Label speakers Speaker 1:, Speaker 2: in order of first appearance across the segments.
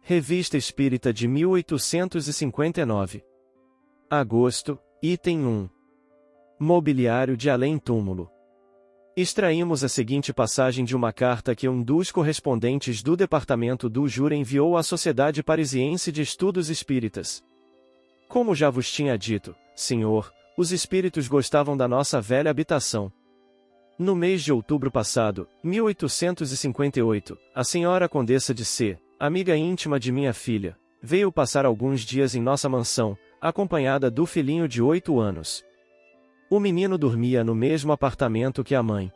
Speaker 1: Revista Espírita de 1859. Agosto, item 1. Mobiliário de além-túmulo. Extraímos a seguinte passagem de uma carta que um dos correspondentes do Departamento do Jura enviou à Sociedade Parisiense de Estudos Espíritas. Como já vos tinha dito, senhor, os espíritos gostavam da nossa velha habitação. No mês de outubro passado, 1858, a senhora Condessa de C., amiga íntima de minha filha, veio passar alguns dias em nossa mansão, acompanhada do filhinho de 8 anos. O menino dormia no mesmo apartamento que a mãe.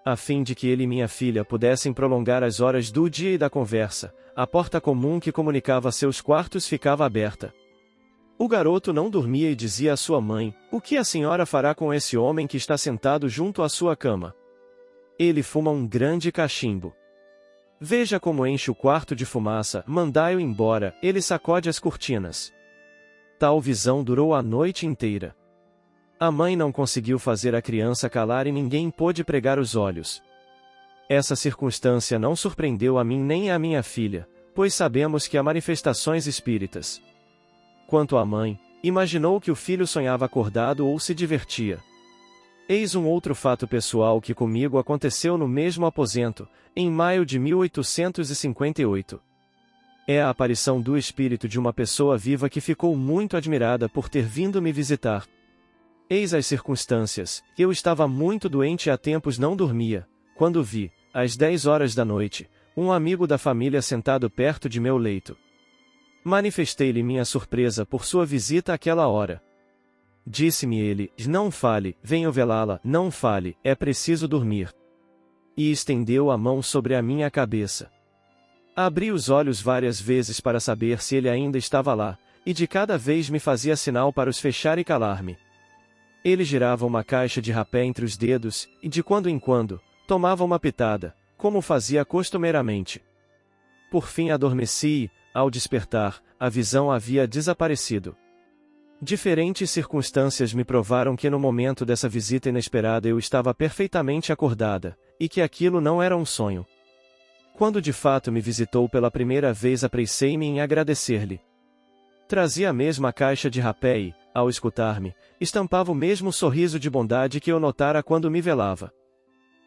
Speaker 1: A fim de que ele e minha filha pudessem prolongar as horas do dia e da conversa, a porta comum que comunicava seus quartos ficava aberta. O garoto não dormia e dizia à sua mãe: "O que a senhora fará com esse homem que está sentado junto à sua cama? Ele fuma um grande cachimbo. Veja como enche o quarto de fumaça, mandai-o embora." Ele sacode as cortinas. Tal visão durou a noite inteira. A mãe não conseguiu fazer a criança calar e ninguém pôde pregar os olhos. Essa circunstância não surpreendeu a mim nem a minha filha, pois sabemos que há manifestações espíritas. Quanto à mãe, imaginou que o filho sonhava acordado ou se divertia. Eis um outro fato pessoal que comigo aconteceu no mesmo aposento, em maio de 1858. É a aparição do espírito de uma pessoa viva que ficou muito admirada por ter vindo me visitar. Eis as circunstâncias: eu estava muito doente e há tempos não dormia, quando vi, às 10 horas da noite, um amigo da família sentado perto de meu leito. Manifestei-lhe minha surpresa por sua visita àquela hora. Disse-me ele: "Não fale, venho velá-la." "Não fale, é preciso dormir." E estendeu a mão sobre a minha cabeça. Abri os olhos várias vezes para saber se ele ainda estava lá, e de cada vez me fazia sinal para os fechar e calar-me. Ele girava uma caixa de rapé entre os dedos, e de quando em quando, tomava uma pitada, como fazia costumeiramente. Por fim adormeci e, ao despertar, a visão havia desaparecido. Diferentes circunstâncias me provaram que no momento dessa visita inesperada eu estava perfeitamente acordada, e que aquilo não era um sonho. Quando de fato me visitou pela primeira vez, apressei-me em agradecer-lhe. Trazia a mesma caixa de rapé e, ao escutar-me, estampava o mesmo sorriso de bondade que eu notara quando me velava.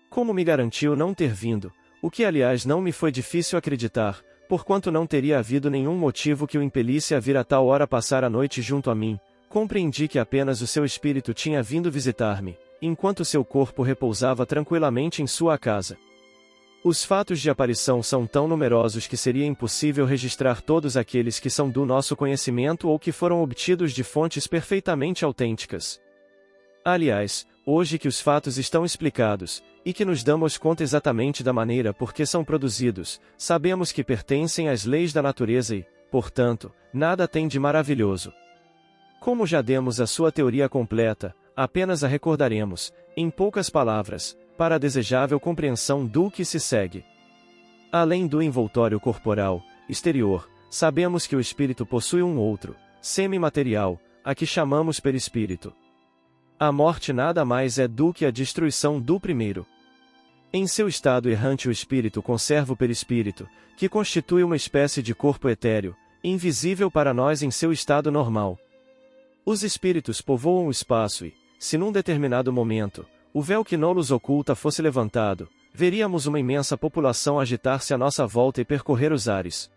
Speaker 1: Como me garantiu não ter vindo, o que aliás não me foi difícil acreditar, porquanto não teria havido nenhum motivo que o impelisse a vir a tal hora passar a noite junto a mim, compreendi que apenas o seu espírito tinha vindo visitar-me, enquanto seu corpo repousava tranquilamente em sua casa. Os fatos de aparição são tão numerosos que seria impossível registrar todos aqueles que são do nosso conhecimento ou que foram obtidos de fontes perfeitamente autênticas. Aliás, hoje que os fatos estão explicados, e que nos damos conta exatamente da maneira por que são produzidos, sabemos que pertencem às leis da natureza e, portanto, nada tem de maravilhoso. Como já demos a sua teoria completa, apenas a recordaremos, em poucas palavras, para a desejável compreensão do que se segue. Além do envoltório corporal, exterior, sabemos que o espírito possui um outro, semimaterial, a que chamamos perispírito. A morte nada mais é do que a destruição do primeiro. Em seu estado errante o espírito conserva o perispírito, que constitui uma espécie de corpo etéreo, invisível para nós em seu estado normal. Os espíritos povoam o espaço e, se num determinado momento, o véu que nos oculta fosse levantado, veríamos uma imensa população agitar-se à nossa volta e percorrer os ares.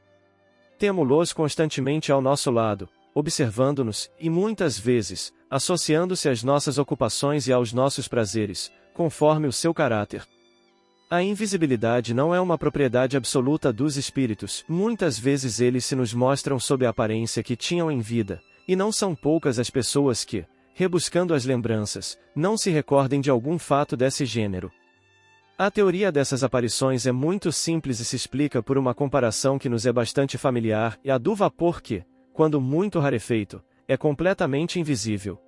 Speaker 1: Temo-los constantemente ao nosso lado, observando-nos, e muitas vezes, associando-se às nossas ocupações e aos nossos prazeres, conforme o seu caráter. A invisibilidade não é uma propriedade absoluta dos espíritos, muitas vezes eles se nos mostram sob a aparência que tinham em vida, e não são poucas as pessoas que, rebuscando as lembranças, não se recordem de algum fato desse gênero. A teoria dessas aparições é muito simples e se explica por uma comparação que nos é bastante familiar, e a do vapor que, quando muito rarefeito, é completamente invisível.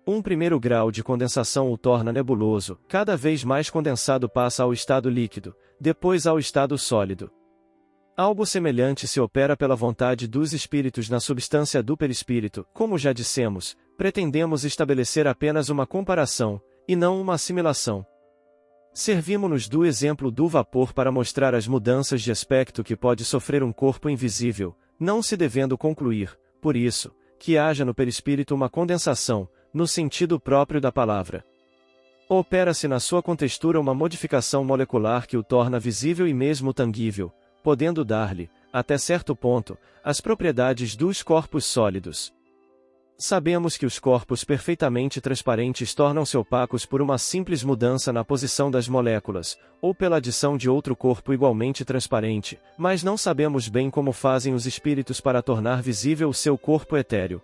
Speaker 1: Um primeiro grau de condensação o torna nebuloso, cada vez mais condensado passa ao estado líquido, depois ao estado sólido. Algo semelhante se opera pela vontade dos espíritos na substância do perispírito. Como já dissemos, pretendemos estabelecer apenas uma comparação, e não uma assimilação. Servimos-nos do exemplo do vapor para mostrar as mudanças de aspecto que pode sofrer um corpo invisível, não se devendo concluir, por isso, que haja no perispírito uma condensação, no sentido próprio da palavra. Opera-se na sua contextura uma modificação molecular que o torna visível e mesmo tangível, podendo dar-lhe, até certo ponto, as propriedades dos corpos sólidos. Sabemos que os corpos perfeitamente transparentes tornam-se opacos por uma simples mudança na posição das moléculas, ou pela adição de outro corpo igualmente transparente, mas não sabemos bem como fazem os espíritos para tornar visível o seu corpo etéreo.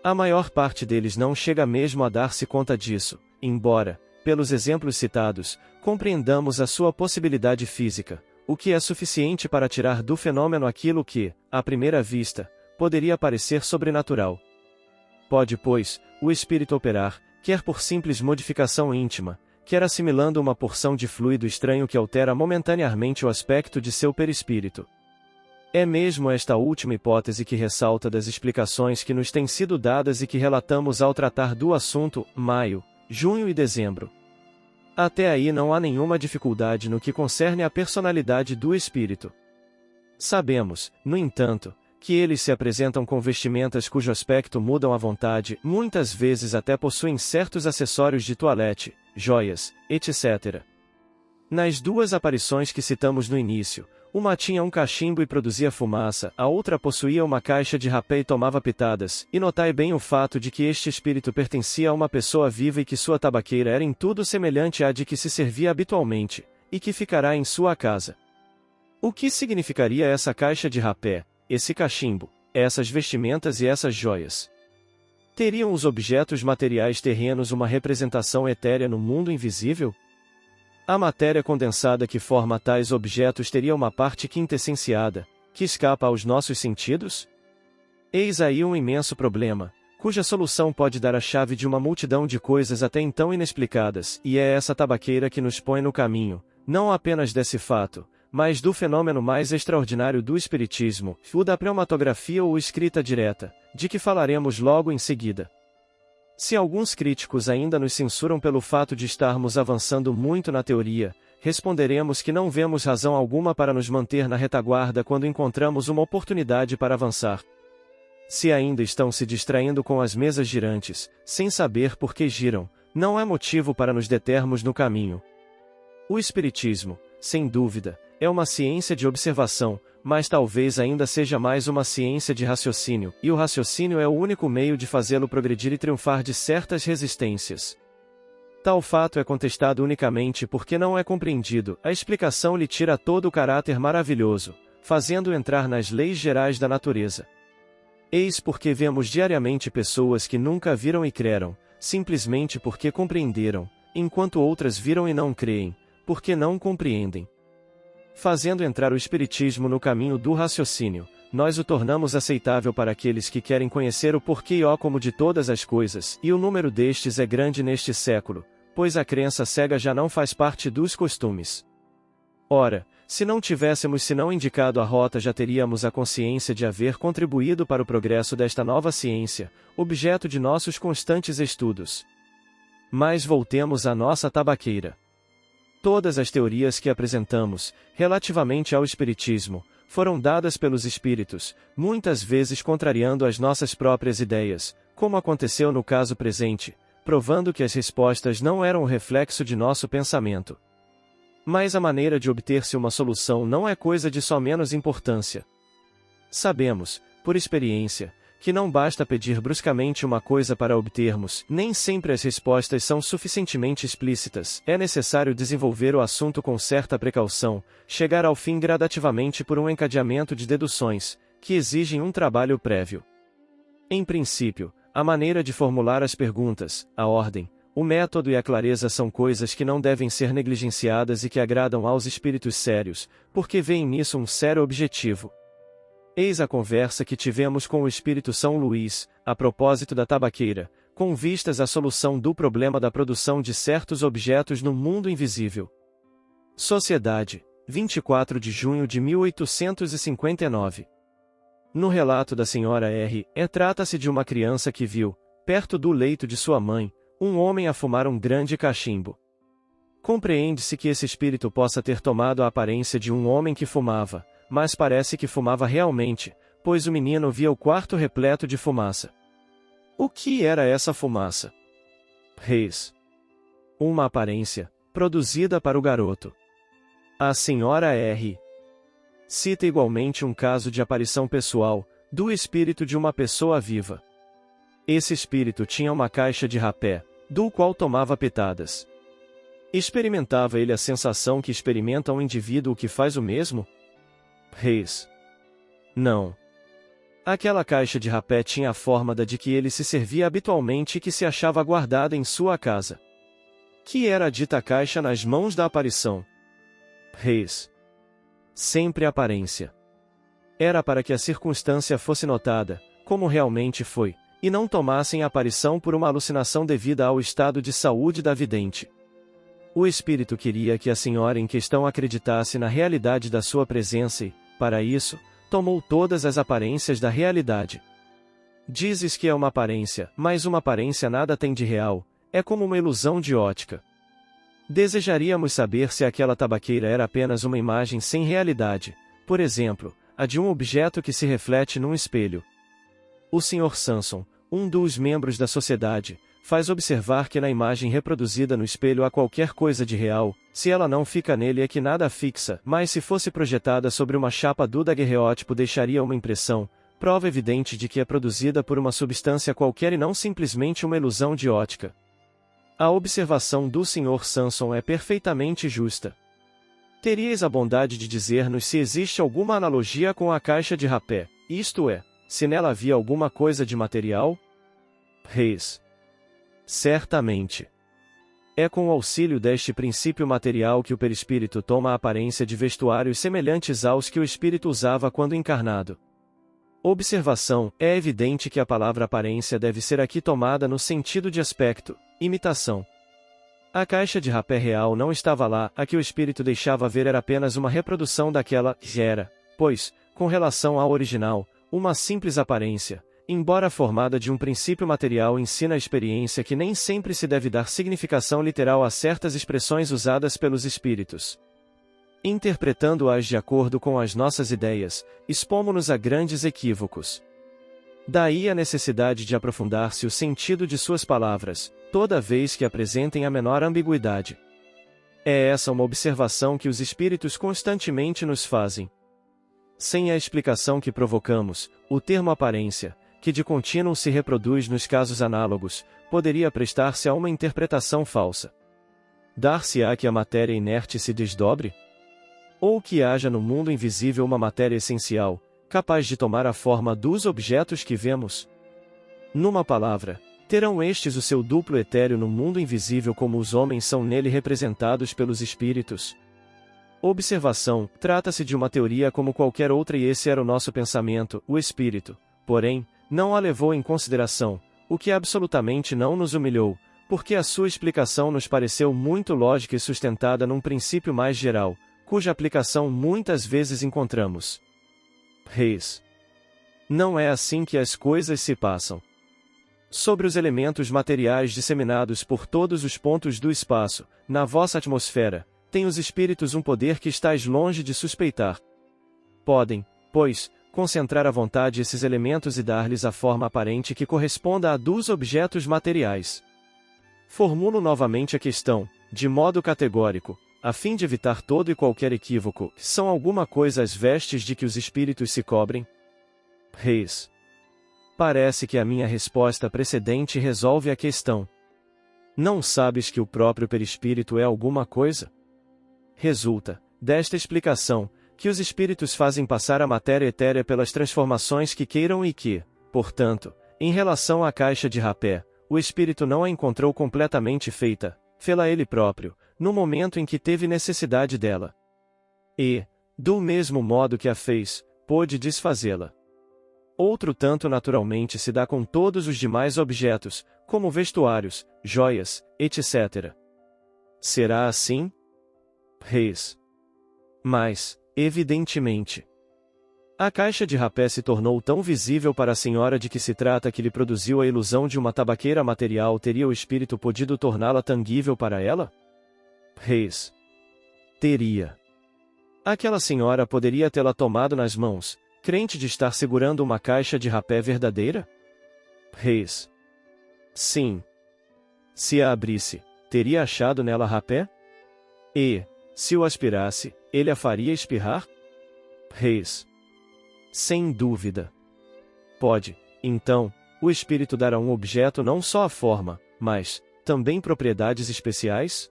Speaker 1: A maior parte deles não chega mesmo a dar-se conta disso, embora, pelos exemplos citados, compreendamos a sua possibilidade física, o que é suficiente para tirar do fenômeno aquilo que, à primeira vista, poderia parecer sobrenatural. Pode, pois, o espírito operar, quer por simples modificação íntima, quer assimilando uma porção de fluido estranho que altera momentaneamente o aspecto de seu perispírito. É mesmo esta última hipótese que ressalta das explicações que nos têm sido dadas e que relatamos ao tratar do assunto, maio, junho e dezembro. Até aí não há nenhuma dificuldade no que concerne à personalidade do espírito. Sabemos, no entanto, que eles se apresentam com vestimentas cujo aspecto mudam à vontade, muitas vezes até possuem certos acessórios de toilette, joias, etc. Nas duas aparições que citamos no início, uma tinha um cachimbo e produzia fumaça, a outra possuía uma caixa de rapé e tomava pitadas, e notai bem o fato de que este espírito pertencia a uma pessoa viva e que sua tabaqueira era em tudo semelhante à de que se servia habitualmente, e que ficará em sua casa. O que significaria essa caixa de rapé, esse cachimbo, essas vestimentas e essas joias? Teriam os objetos materiais terrenos uma representação etérea no mundo invisível? A matéria condensada que forma tais objetos teria uma parte quintessenciada, que escapa aos nossos sentidos? Eis aí um imenso problema, cuja solução pode dar a chave de uma multidão de coisas até então inexplicadas, e é essa tabaqueira que nos põe no caminho, não apenas desse fato, mas do fenômeno mais extraordinário do espiritismo, o da pneumatografia ou escrita direta, de que falaremos logo em seguida. Se alguns críticos ainda nos censuram pelo fato de estarmos avançando muito na teoria, responderemos que não vemos razão alguma para nos manter na retaguarda quando encontramos uma oportunidade para avançar. Se ainda estão se distraindo com as mesas girantes, sem saber por que giram, não é motivo para nos determos no caminho. O espiritismo, sem dúvida, é uma ciência de observação, mas talvez ainda seja mais uma ciência de raciocínio, e o raciocínio é o único meio de fazê-lo progredir e triunfar de certas resistências. Tal fato é contestado unicamente porque não é compreendido, a explicação lhe tira todo o caráter maravilhoso, fazendo entrar nas leis gerais da natureza. Eis porque vemos diariamente pessoas que nunca viram e creram, simplesmente porque compreenderam, enquanto outras viram e não creem, porque não compreendem. Fazendo entrar o espiritismo no caminho do raciocínio, nós o tornamos aceitável para aqueles que querem conhecer o porquê e o como de todas as coisas, e o número destes é grande neste século, pois a crença cega já não faz parte dos costumes. Ora, se não tivéssemos senão indicado a rota, já teríamos a consciência de haver contribuído para o progresso desta nova ciência, objeto de nossos constantes estudos. Mas voltemos à nossa tabaqueira. Todas as teorias que apresentamos, relativamente ao espiritismo, foram dadas pelos espíritos, muitas vezes contrariando as nossas próprias ideias, como aconteceu no caso presente, provando que as respostas não eram o reflexo de nosso pensamento. Mas a maneira de obter-se uma solução não é coisa de só menos importância. Sabemos, por experiência, que não basta pedir bruscamente uma coisa para obtermos, nem sempre as respostas são suficientemente explícitas, é necessário desenvolver o assunto com certa precaução, chegar ao fim gradativamente por um encadeamento de deduções, que exigem um trabalho prévio. Em princípio, a maneira de formular as perguntas, a ordem, o método e a clareza são coisas que não devem ser negligenciadas e que agradam aos espíritos sérios, porque veem nisso um sério objetivo. Eis a conversa que tivemos com o espírito São Luís, a propósito da tabaqueira, com vistas à solução do problema da produção de certos objetos no mundo invisível. Sociedade, 24 de junho de 1859. No relato da senhora R., trata-se de uma criança que viu, perto do leito de sua mãe, um homem a fumar um grande cachimbo. Compreende-se que esse espírito possa ter tomado a aparência de um homem que fumava, mas parece que fumava realmente, pois o menino via o quarto repleto de fumaça. O que era essa fumaça? Reis. Uma aparência, produzida para o garoto. A senhora R. cita igualmente um caso de aparição pessoal, do espírito de uma pessoa viva. Esse espírito tinha uma caixa de rapé, do qual tomava pitadas. Experimentava ele a sensação que experimenta um indivíduo que faz o mesmo? Reis. Não. Aquela caixa de rapé tinha a forma da de que ele se servia habitualmente e que se achava guardada em sua casa. Que era a dita caixa nas mãos da aparição? Reis. Sempre aparência. Era para que a circunstância fosse notada, como realmente foi, e não tomassem a aparição por uma alucinação devida ao estado de saúde da vidente. O espírito queria que a senhora em questão acreditasse na realidade da sua presença e, para isso, tomou todas as aparências da realidade. Dizes que é uma aparência, mas uma aparência nada tem de real, é como uma ilusão de ótica. Desejaríamos saber se aquela tabaqueira era apenas uma imagem sem realidade, por exemplo, a de um objeto que se reflete num espelho. O Sr. Sanson, um dos membros da sociedade, faz observar que na imagem reproduzida no espelho há qualquer coisa de real, se ela não fica nele é que nada a fixa, mas se fosse projetada sobre uma chapa do daguerreótipo deixaria uma impressão, prova evidente de que é produzida por uma substância qualquer e não simplesmente uma ilusão de ótica. A observação do Sr. Sanson é perfeitamente justa. Teríeis a bondade de dizer-nos se existe alguma analogia com a caixa de rapé, isto é, se nela havia alguma coisa de material? Reis. Certamente. É com o auxílio deste princípio material que o perispírito toma a aparência de vestuários semelhantes aos que o espírito usava quando encarnado. Observação: é evidente que a palavra aparência deve ser aqui tomada no sentido de aspecto, imitação. A caixa de rapé real não estava lá, a que o espírito deixava ver era apenas uma reprodução daquela que era, pois, com relação ao original, uma simples aparência. Embora formada de um princípio material, ensina a experiência que nem sempre se deve dar significação literal a certas expressões usadas pelos espíritos. Interpretando-as de acordo com as nossas ideias, expomos-nos a grandes equívocos. Daí a necessidade de aprofundar-se o sentido de suas palavras, toda vez que apresentem a menor ambiguidade. É essa uma observação que os espíritos constantemente nos fazem. Sem a explicação que provocamos, o termo aparência, que de contínuo se reproduz nos casos análogos, poderia prestar-se a uma interpretação falsa. Dar-se-á que a matéria inerte se desdobre? Ou que haja no mundo invisível uma matéria essencial, capaz de tomar a forma dos objetos que vemos? Numa palavra, terão estes o seu duplo etéreo no mundo invisível como os homens são nele representados pelos espíritos? Observação: trata-se de uma teoria como qualquer outra e esse era o nosso pensamento, o espírito, porém, não a levou em consideração, o que absolutamente não nos humilhou, porque a sua explicação nos pareceu muito lógica e sustentada num princípio mais geral, cuja aplicação muitas vezes encontramos. Reis. Não é assim que as coisas se passam. Sobre os elementos materiais disseminados por todos os pontos do espaço, na vossa atmosfera, têm os espíritos um poder que estáis longe de suspeitar. Podem, pois, concentrar à vontade esses elementos e dar-lhes a forma aparente que corresponda a dos objetos materiais. Formulo novamente a questão, de modo categórico, a fim de evitar todo e qualquer equívoco: são alguma coisa as vestes de que os espíritos se cobrem? Reis. Parece que a minha resposta precedente resolve a questão. Não sabes que o próprio perispírito é alguma coisa? Resulta, desta explicação, que os espíritos fazem passar a matéria etérea pelas transformações que queiram e que, portanto, em relação à caixa de rapé, o espírito não a encontrou completamente feita, fê-la ele próprio, no momento em que teve necessidade dela. E, do mesmo modo que a fez, pôde desfazê-la. Outro tanto naturalmente se dá com todos os demais objetos, como vestuários, joias, etc. Será assim? Reis. Mas, evidentemente, a caixa de rapé se tornou tão visível para a senhora de que se trata que lhe produziu a ilusão de uma tabaqueira material. Teria o espírito podido torná-la tangível para ela? Reis. Teria. Aquela senhora poderia tê-la tomado nas mãos, crente de estar segurando uma caixa de rapé verdadeira? Reis. Sim. Se a abrisse, teria achado nela rapé? E, se o aspirasse, ele a faria espirrar? Reis. Sem dúvida. Pode, então, o espírito dar a um objeto não só a forma, mas também propriedades especiais?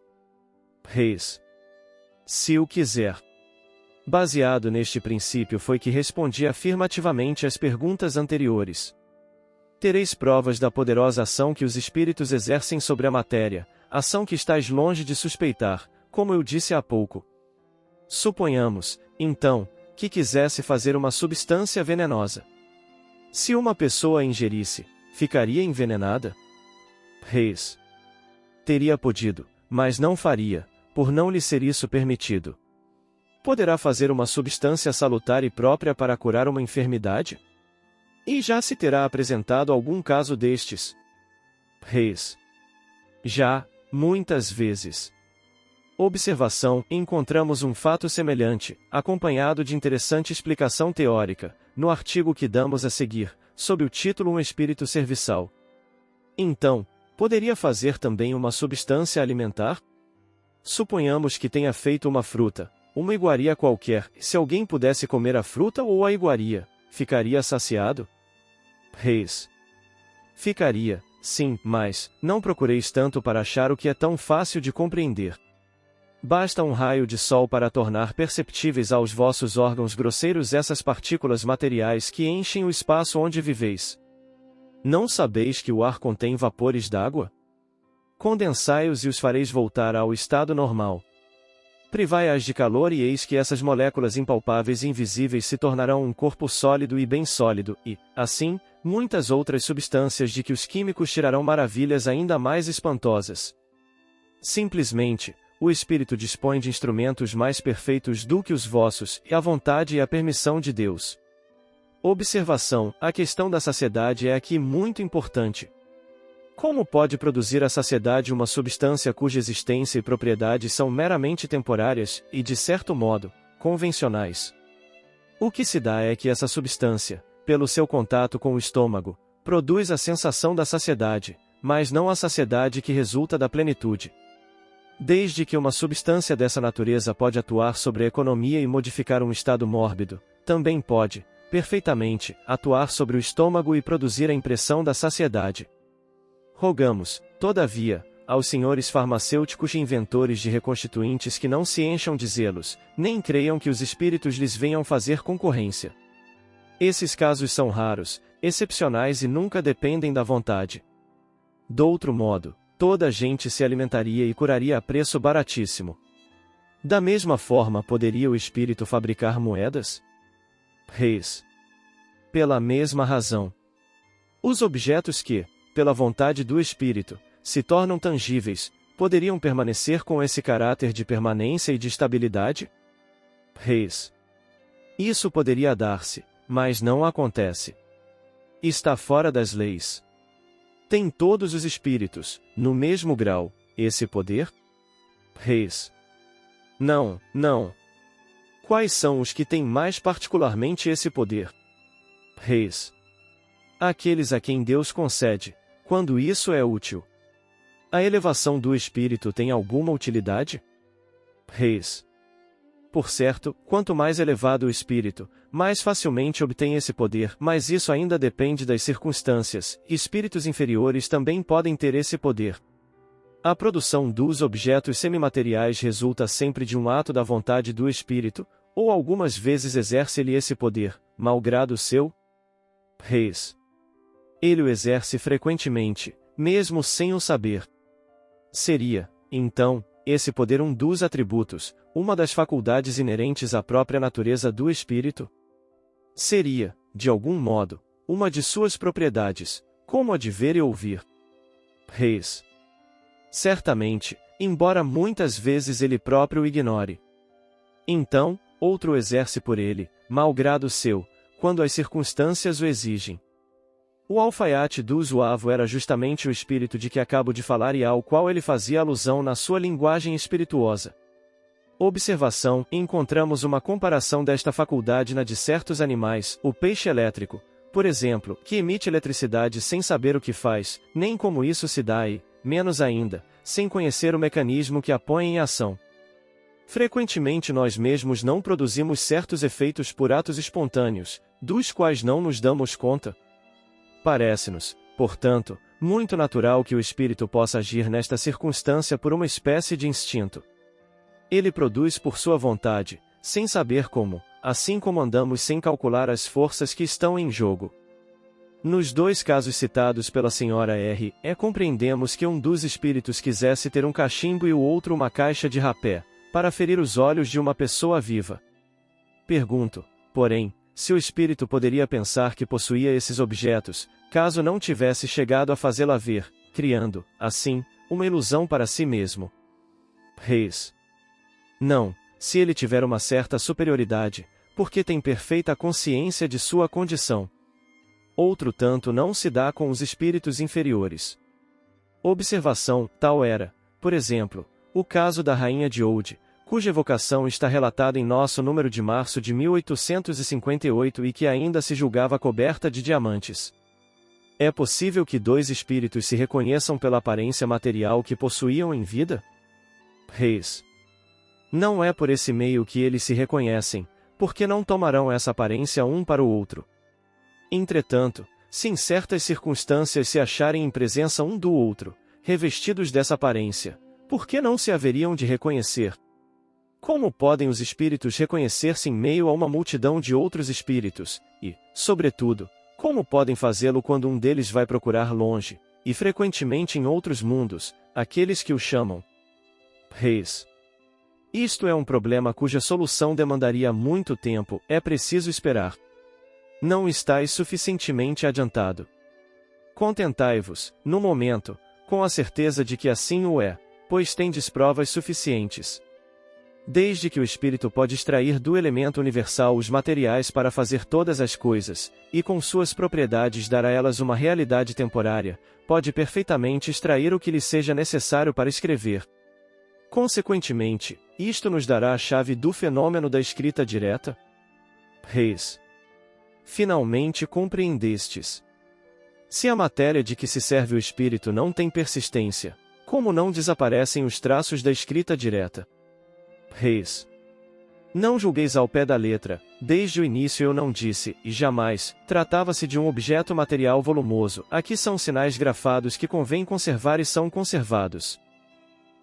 Speaker 1: Reis. Se o quiser. Baseado neste princípio foi que respondi afirmativamente às perguntas anteriores. Tereis provas da poderosa ação que os espíritos exercem sobre a matéria, ação que estáis longe de suspeitar, como eu disse há pouco. Suponhamos, então, que quisesse fazer uma substância venenosa. Se uma pessoa a ingerisse, ficaria envenenada? Reis. Teria podido, mas não faria, por não lhe ser isso permitido. Poderá fazer uma substância salutar e própria para curar uma enfermidade? E já se terá apresentado algum caso destes? Reis. Já, muitas vezes. Observação: encontramos um fato semelhante, acompanhado de interessante explicação teórica, no artigo que damos a seguir, sob o título Um espírito serviçal. Então, poderia fazer também uma substância alimentar? Suponhamos que tenha feito uma fruta, uma iguaria qualquer, se alguém pudesse comer a fruta ou a iguaria, ficaria saciado? Reis. Ficaria, sim, mas não procureis tanto para achar o que é tão fácil de compreender. Basta um raio de sol para tornar perceptíveis aos vossos órgãos grosseiros essas partículas materiais que enchem o espaço onde viveis. Não sabeis que o ar contém vapores d'água? Condensai-os e os fareis voltar ao estado normal. Privai-as de calor e eis que essas moléculas impalpáveis e invisíveis se tornarão um corpo sólido e bem sólido e, assim, muitas outras substâncias de que os químicos tirarão maravilhas ainda mais espantosas. Simplesmente, o espírito dispõe de instrumentos mais perfeitos do que os vossos, e a vontade e a permissão de Deus. Observação: a questão da saciedade é aqui muito importante. Como pode produzir a saciedade uma substância cuja existência e propriedades são meramente temporárias, e de certo modo, convencionais? O que se dá é que essa substância, pelo seu contato com o estômago, produz a sensação da saciedade, mas não a saciedade que resulta da plenitude. Desde que uma substância dessa natureza pode atuar sobre a economia e modificar um estado mórbido, também pode, perfeitamente, atuar sobre o estômago e produzir a impressão da saciedade. Rogamos, todavia, aos senhores farmacêuticos e inventores de reconstituintes que não se encham de zelos, nem creiam que os espíritos lhes venham fazer concorrência. Esses casos são raros, excepcionais e nunca dependem da vontade. Doutro modo, toda a gente se alimentaria e curaria a preço baratíssimo. Da mesma forma poderia o espírito fabricar moedas? Reis. Pela mesma razão. Os objetos que, pela vontade do espírito, se tornam tangíveis, poderiam permanecer com esse caráter de permanência e de estabilidade? Reis. Isso poderia dar-se, mas não acontece. Está fora das leis. Tem todos os espíritos, no mesmo grau, esse poder? Reis. Não, não. Quais são os que têm mais particularmente esse poder? Reis. Aqueles a quem Deus concede, quando isso é útil. A elevação do espírito tem alguma utilidade? Reis. Por certo, quanto mais elevado o espírito, mais facilmente obtém esse poder, mas isso ainda depende das circunstâncias, e espíritos inferiores também podem ter esse poder. A produção dos objetos semimateriais resulta sempre de um ato da vontade do espírito, ou algumas vezes exerce-lhe esse poder, malgrado seu? Reis. Ele o exerce frequentemente, mesmo sem o saber. Seria, então, esse poder um dos atributos, uma das faculdades inerentes à própria natureza do espírito? Seria, de algum modo, uma de suas propriedades, como a de ver e ouvir? Reis. Certamente, embora muitas vezes ele próprio o ignore. Então, outro o exerce por ele, malgrado seu, quando as circunstâncias o exigem. O alfaiate do Zuavo era justamente o espírito de que acabo de falar e ao qual ele fazia alusão na sua linguagem espirituosa. Observação: encontramos uma comparação desta faculdade na de certos animais, o peixe elétrico, por exemplo, que emite eletricidade sem saber o que faz, nem como isso se dá e, menos ainda, sem conhecer o mecanismo que a põe em ação. Frequentemente nós mesmos não produzimos certos efeitos por atos espontâneos, dos quais não nos damos conta. Parece-nos, portanto, muito natural que o espírito possa agir nesta circunstância por uma espécie de instinto. Ele produz por sua vontade, sem saber como, assim como andamos sem calcular as forças que estão em jogo. Nos dois casos citados pela senhora R., compreendemos que um dos espíritos quisesse ter um cachimbo e o outro uma caixa de rapé, para ferir os olhos de uma pessoa viva. Pergunto, porém, se o espírito poderia pensar que possuía esses objetos, caso não tivesse chegado a fazê-la ver, criando, assim, uma ilusão para si mesmo. Reis. Não, se ele tiver uma certa superioridade, porque tem perfeita consciência de sua condição. Outro tanto não se dá com os espíritos inferiores. Observação: tal era, por exemplo, o caso da rainha de Oude, cuja evocação está relatada em nosso número de março de 1858 e que ainda se julgava coberta de diamantes. É possível que dois espíritos se reconheçam pela aparência material que possuíam em vida? Reis. Não é por esse meio que eles se reconhecem, porque não tomarão essa aparência um para o outro. Entretanto, se em certas circunstâncias se acharem em presença um do outro, revestidos dessa aparência, por que não se haveriam de reconhecer? Como podem os espíritos reconhecer-se em meio a uma multidão de outros espíritos, e, sobretudo, como podem fazê-lo quando um deles vai procurar longe, e frequentemente em outros mundos, aqueles que o chamam reis? Isto é um problema cuja solução demandaria muito tempo, é preciso esperar. Não estáis suficientemente adiantado. Contentai-vos, no momento, com a certeza de que assim o é, pois tendes provas suficientes. Desde que o espírito pode extrair do elemento universal os materiais para fazer todas as coisas, e com suas propriedades dar a elas uma realidade temporária, pode perfeitamente extrair o que lhe seja necessário para escrever. Consequentemente, isto nos dará a chave do fenômeno da escrita direta? Reis. Finalmente compreendestes. Se a matéria de que se serve o espírito não tem persistência, como não desaparecem os traços da escrita direta? Reis. Não julgueis ao pé da letra, desde o início eu não disse, e jamais, tratava-se de um objeto material volumoso, aqui são sinais grafados que convém conservar e são conservados.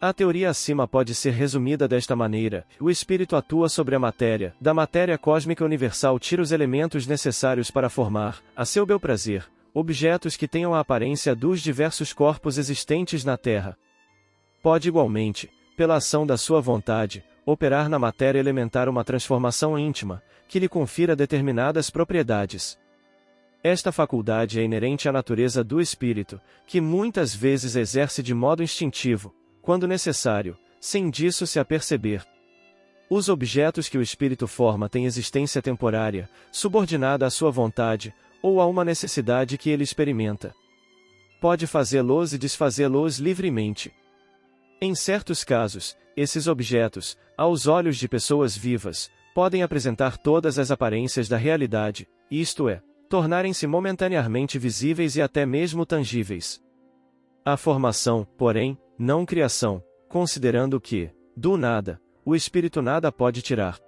Speaker 1: A teoria acima pode ser resumida desta maneira: o espírito atua sobre a matéria, da matéria cósmica universal tira os elementos necessários para formar, a seu bel prazer, objetos que tenham a aparência dos diversos corpos existentes na Terra. Pode igualmente, pela ação da sua vontade, operar na matéria elementar uma transformação íntima, que lhe confira determinadas propriedades. Esta faculdade é inerente à natureza do espírito, que muitas vezes exerce de modo instintivo, quando necessário, sem disso se aperceber. Os objetos que o espírito forma têm existência temporária, subordinada à sua vontade, ou a uma necessidade que ele experimenta. Pode fazê-los e desfazê-los livremente. Em certos casos, esses objetos, aos olhos de pessoas vivas, podem apresentar todas as aparências da realidade, isto é, tornarem-se momentaneamente visíveis e até mesmo tangíveis. A formação, porém, não criação, considerando que, do nada, o espírito nada pode tirar.